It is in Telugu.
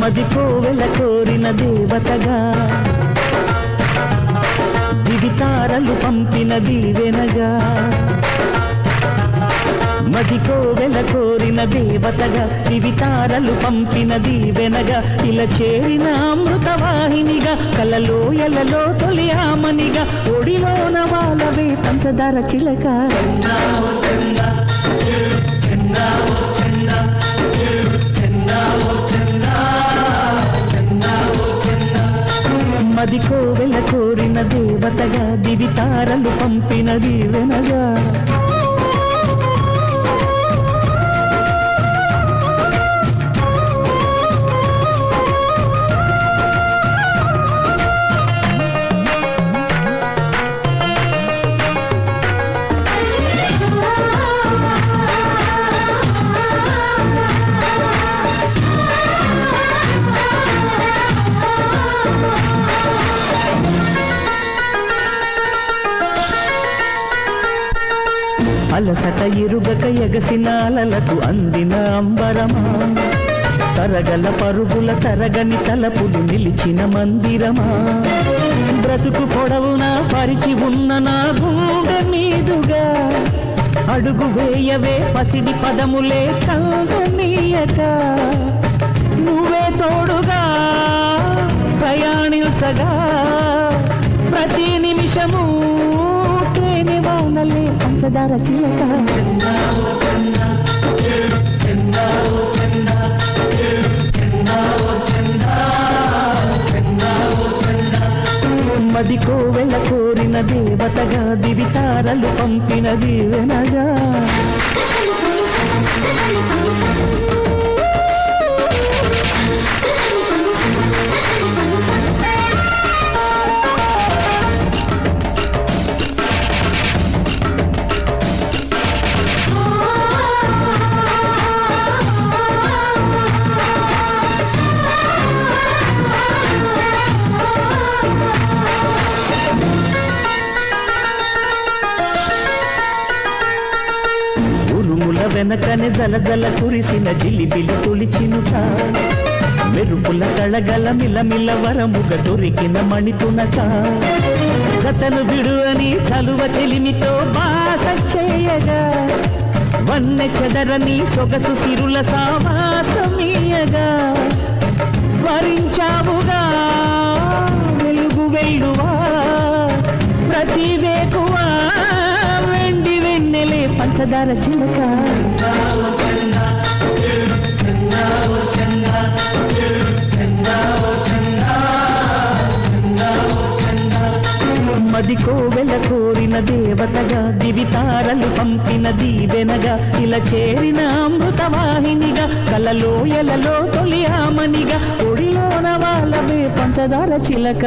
మది కోవెల కోరిన దేవతగా దివితారలు పంపిన దీవెనగా మది కోవెల కోరిన దేవతగా దివితారలు పంపిన దీవెనగా ఇలా చేరిన అమృతవాహినిగా కలలో ఎలలో తొలి ఆమనిగా ఒడిలోన వాళ్ళవే పంచదార చిలక మది కోవెల కోరిన దేవతగా దివితారలు పంపిన దీవెనగా అలసట ఇరుగక ఎగసిన అలలకు అందిన అంబరమా తరగల పరుగుల తరగని తలపులు నిలిచిన మందిరమా బ్రతుకు పొడవునా పరిచి ఉన్న నా గుండె మీదుగా అడుగు వేయవే పసిడి పదములే కాదనీయక నువ్వే తోడుగా ప్రయాణించగా ప్రతి నిమిషము పంచదార చిలక మది కోవెల కోరిన దేవతగా దివితారలు పంపిన దీవెనగా వెనకనే జలజల కురిసిన జిలిబిలి తొలిచినుక మెరుపుల కళగల మిలమిల వరముగ దొరికిన మణితునక జతను విడు అని చలువ చెలిమితో బాస చేయగా వన్నె చెదరని సొగసు సిరుల సావాసమీయగా వరించావుగా వెలుగు వెల్లువా ప్రతి వేకువా వెండి వెన్నెలే పంచదార చిలక మది కోవెల కోరిన దేవతగా దివితారలు పంపిన దీవెనగా ఇలా చేరిన అమృతవాహినిగా కలలో ఎలలో తొలి ఆమనిగా ఒడిలోన వాళ్ళవే పంచదార చిలక